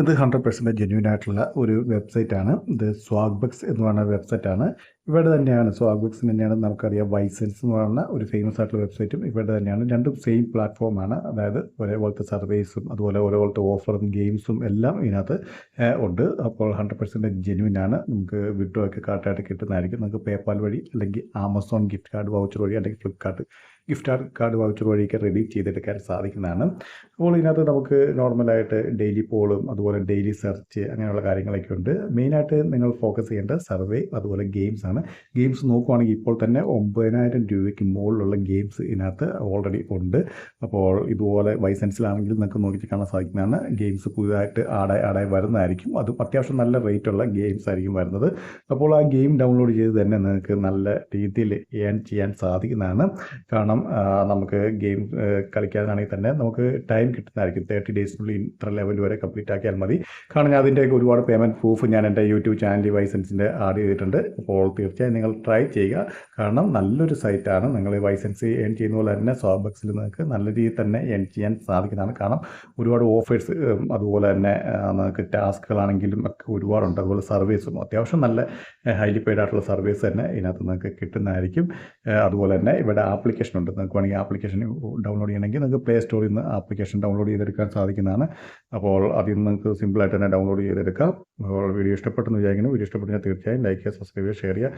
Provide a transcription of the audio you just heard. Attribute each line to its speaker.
Speaker 1: ഇത് 100% ജെന്യൂൻ ആയിട്ടുള്ള ഒരു വെബ്സൈറ്റാണ്. ഇത് സ്വാഗ്ബക്സ് എന്ന് പറയുന്ന വെബ്സൈറ്റാണ്. ഇവിടെ തന്നെയാണ് സ്വാഗ്ബക്സ് തന്നെയാണ് നമുക്കറിയാം വൈസെൻസ് എന്ന് പറയുന്ന ഒരു ഫേമസ് ആയിട്ടുള്ള വെബ്സൈറ്റും ഇവിടെ തന്നെയാണ്. രണ്ടും സെയിം പ്ലാറ്റ്ഫോമാണ്. അതായത് ഒരേപോലത്തെ സർവീസും അതുപോലെ ഒരേപോലത്തെ ഓഫറും ഗെയിംസും എല്ലാം ഇതിനകത്ത് ഉണ്ട്. അപ്പോൾ 100% ജെന്യൂൻ ആണ്. നമുക്ക് വിഡ്രോ ഒക്കെ കറക്റ്റായിട്ട് കിട്ടുന്നതായിരിക്കും. നമുക്ക് പേപ്പാൽ വഴി അല്ലെങ്കിൽ ആമസോൺ ഗിഫ്റ്റ് കാർഡ് വൗച്ചർ വഴി അല്ലെങ്കിൽ ഫ്ലിപ്കാർട്ട് ഗിഫ്റ്റ് കാർഡ് വൗച്ചർ വഴിയൊക്കെ റെഡീം ചെയ്തെടുക്കാൻ സാധിക്കുന്നതാണ്. അപ്പോൾ ഇതിനകത്ത് നമുക്ക് നോർമലായിട്ട് ഡെയിലി പോളും അതുപോലെ ഡെയിലി സെർച്ച് അങ്ങനെയുള്ള കാര്യങ്ങളൊക്കെ ഉണ്ട്. മെയിനായിട്ട് നിങ്ങൾ ഫോക്കസ് ചെയ്യേണ്ടത് സർവേ അതുപോലെ ഗെയിംസ് ആണ്. ഗെയിംസ് നോക്കുവാണെങ്കിൽ ഇപ്പോൾ തന്നെ 9,000 രൂപയ്ക്ക് മുകളിലുള്ള ഗെയിംസ് ഇതിനകത്ത് ഓൾറെഡി ഉണ്ട്. അപ്പോൾ ഇതുപോലെ വൈസെൻസിലാണെങ്കിൽ നിങ്ങൾക്ക് നോക്കി കാണാൻ സാധിക്കുന്നതാണ്. ഗെയിംസ് പുതുതായിട്ട് ആഡായി വരുന്നതായിരിക്കും. അതും അത്യാവശ്യം നല്ല റേറ്റുള്ള ഗെയിംസ് ആയിരിക്കും വരുന്നത്. അപ്പോൾ ആ ഗെയിം ഡൗൺലോഡ് ചെയ്ത് തന്നെ നിങ്ങൾക്ക് നല്ല രീതിയിൽ ഏൺ ചെയ്യാൻ സാധിക്കുന്നതാണ്. കാരണം നമുക്ക് ഗെയിം കളിക്കാനാണെങ്കിൽ തന്നെ നമുക്ക് ടൈം കിട്ടുന്നതായിരിക്കും. 30 ഡേയ്സിനുള്ളിൽ ഇത്ര ലെവൽ വരെ കംപ്ലീറ്റ് ആക്കിയാൽ മതി. കാരണം അതിൻ്റെയൊക്കെ ഒരുപാട് പേയ്മെൻറ്റ് പ്രൂഫ് ഞാൻ എൻ്റെ യൂട്യൂബ് ചാനലിൽ വൈസെൻസിൻ്റെ ആഡ് ചെയ്തിട്ടുണ്ട്. അപ്പോൾ തീർച്ചയായും നിങ്ങൾ ട്രൈ ചെയ്യുക. കാരണം നല്ലൊരു സൈറ്റാണ്. നിങ്ങൾ വൈസെൻസ് ഏൺ ചെയ്യുന്ന പോലെ തന്നെ സ്വാഗ്ബക്സിൽ നിങ്ങൾക്ക് നല്ല രീതിയിൽ തന്നെ ഏൺ ചെയ്യാൻ സാധിക്കുന്നതാണ്. കാരണം ഒരുപാട് ഓഫേഴ്സ് അതുപോലെ തന്നെ നിങ്ങൾക്ക് ടാസ്കുകളാണെങ്കിലും ഒക്കെ ഒരുപാടുണ്ട്. അതുപോലെ സർവീസും അത്യാവശ്യം നല്ല ഹൈലി പെയ്ഡ് ആയിട്ടുള്ള സർവീസ് തന്നെ ഇതിനകത്ത് നിങ്ങൾക്ക് കിട്ടുന്നതായിരിക്കും. അതുപോലെ തന്നെ ഇവിടെ ആപ്ലിക്കേഷൻ ഉണ്ട്. നിങ്ങൾക്ക് വേണമെങ്കിൽ ആപ്ലിക്കേഷൻ ഡൗൺലോഡ് ചെയ്യണമെങ്കിൽ നിങ്ങൾക്ക് പ്ലേ സ്റ്റോറിൽ നിന്ന് ആപ്ലിക്കേഷൻ ഡൗൺലോഡ് ചെയ്തെടുക്കാൻ സാധിക്കുന്നതാണ്. അപ്പോൾ അതിൽ നിന്ന് നിങ്ങൾക്ക് സിമ്പിളായിട്ട് തന്നെ ഡൗൺലോഡ് ചെയ്തെടുക്കാം. അപ്പോൾ വീഡിയോ ഇഷ്ടപ്പെട്ടെന്ന് വിചാരിക്കുന്നു. വീഡിയോ ഇഷ്ടപ്പെട്ടെങ്കിൽ തീർച്ചയായും ലൈക്ക് ചെയ്യുക, സബ്സ്ക്രൈബ് ചെയ്യുക, ഷെയർ ചെയ്യുക.